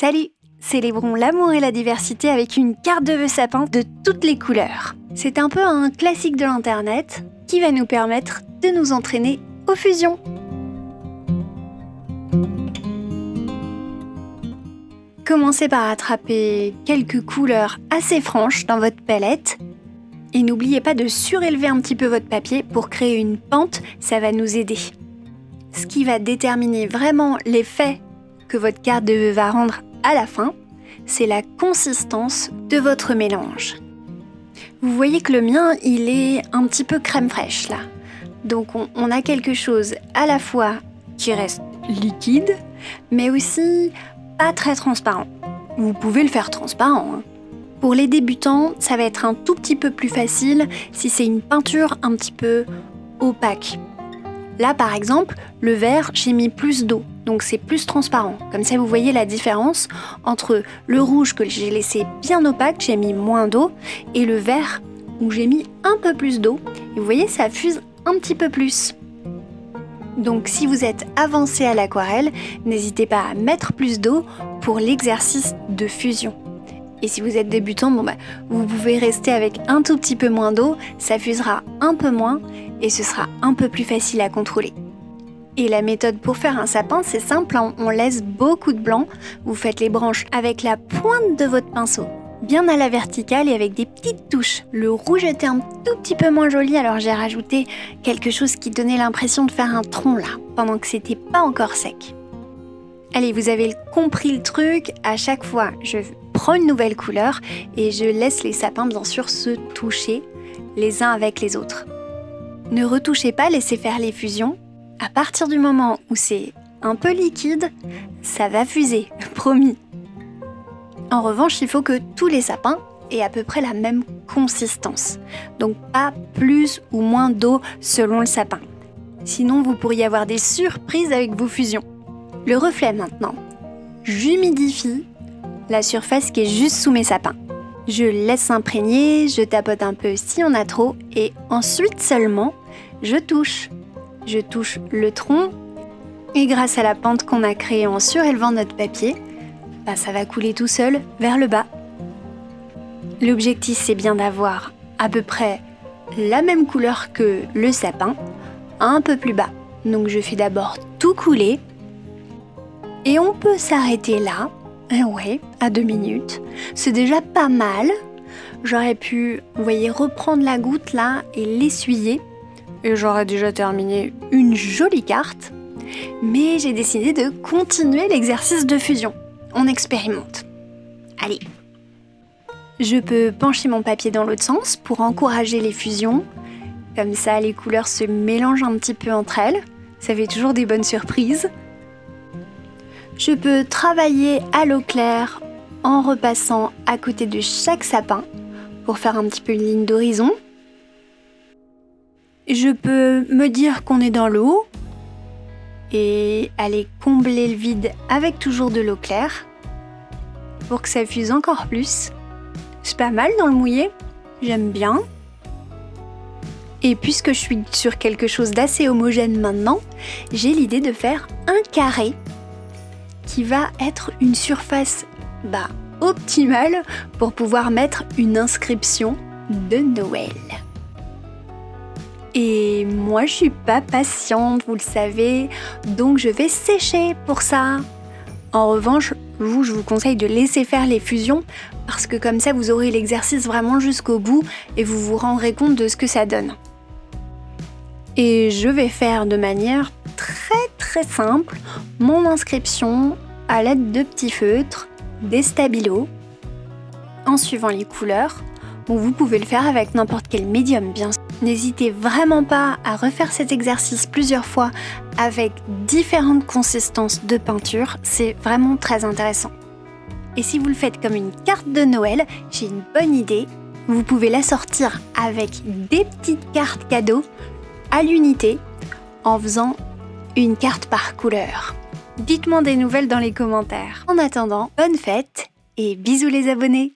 Salut! Célébrons l'amour et la diversité avec une carte de vœux sapin de toutes les couleurs. C'est un peu un classique de l'internet qui va nous permettre de nous entraîner aux fusions. Commencez par attraper quelques couleurs assez franches dans votre palette et n'oubliez pas de surélever un petit peu votre papier pour créer une pente, ça va nous aider. Ce qui va déterminer vraiment l'effet que votre carte de vœux va rendre à la fin, c'est la consistance de votre mélange. Vous voyez que le mien, il est un petit peu crème fraîche là. Donc on a quelque chose à la fois qui reste liquide, mais aussi pas très transparent. Vous pouvez le faire transparent, hein. Pour les débutants, ça va être un tout petit peu plus facile si c'est une peinture un petit peu opaque. Là, par exemple, le vert, j'ai mis plus d'eau, donc c'est plus transparent. Comme ça, vous voyez la différence entre le rouge que j'ai laissé bien opaque, j'ai mis moins d'eau, et le vert où j'ai mis un peu plus d'eau. Et vous voyez, ça fuse un petit peu plus. Donc, si vous êtes avancé à l'aquarelle, n'hésitez pas à mettre plus d'eau pour l'exercice de fusion. Et si vous êtes débutant, vous pouvez rester avec un tout petit peu moins d'eau, ça fusera un peu moins et ce sera un peu plus facile à contrôler. Et la méthode pour faire un sapin, c'est simple, on laisse beaucoup de blanc. Vous faites les branches avec la pointe de votre pinceau, bien à la verticale et avec des petites touches. Le rouge était un tout petit peu moins joli, alors j'ai rajouté quelque chose qui donnait l'impression de faire un tronc là, pendant que c'était pas encore sec. Allez, vous avez compris le truc, à chaque fois je prends une nouvelle couleur et je laisse les sapins bien sûr se toucher les uns avec les autres. Ne retouchez pas, laissez faire les fusions. À partir du moment où c'est un peu liquide, ça va fuser, promis. En revanche, il faut que tous les sapins aient à peu près la même consistance. Donc pas plus ou moins d'eau selon le sapin. Sinon, vous pourriez avoir des surprises avec vos fusions. Le reflet maintenant. J'humidifie la surface qui est juste sous mes sapins. Je laisse s'imprégner, je tapote un peu si on a trop et ensuite seulement, je touche. Je touche le tronc et grâce à la pente qu'on a créée en surélevant notre papier, ça va couler tout seul vers le bas. L'objectif, c'est bien d'avoir à peu près la même couleur que le sapin, un peu plus bas. Donc je fais d'abord tout couler. Et on peut s'arrêter là, ouais, à 2 minutes. C'est déjà pas mal. J'aurais pu, vous voyez, reprendre la goutte là et l'essuyer. Et j'aurais déjà terminé une jolie carte. Mais j'ai décidé de continuer l'exercice de fusion. On expérimente. Allez. Je peux pencher mon papier dans l'autre sens pour encourager les fusions. Comme ça, les couleurs se mélangent un petit peu entre elles. Ça fait toujours des bonnes surprises. Je peux travailler à l'eau claire en repassant à côté de chaque sapin pour faire un petit peu une ligne d'horizon. Je peux me dire qu'on est dans l'eau et aller combler le vide avec toujours de l'eau claire pour que ça fuse encore plus. C'est pas mal dans le mouillé, j'aime bien. Et puisque je suis sur quelque chose d'assez homogène maintenant, j'ai l'idée de faire un carré qui va être une surface optimale pour pouvoir mettre une inscription de Noël. Et moi je suis pas patiente, vous le savez, donc je vais sécher pour ça. En revanche, je vous conseille de laisser faire les fusions parce que comme ça vous aurez l'exercice vraiment jusqu'au bout et vous vous rendrez compte de ce que ça donne. Et je vais faire de manière très simple mon inscription à l'aide de petits feutres, des stabilos, en suivant les couleurs. Bon, vous pouvez le faire avec n'importe quel médium, bien sûr. N'hésitez vraiment pas à refaire cet exercice plusieurs fois avec différentes consistances de peinture, c'est vraiment très intéressant. Et si vous le faites comme une carte de Noël, j'ai une bonne idée. Vous pouvez la sortir avec des petites cartes cadeaux à l'unité en faisant une carte par couleur. Dites-moi des nouvelles dans les commentaires. En attendant, bonne fête et bisous les abonnés!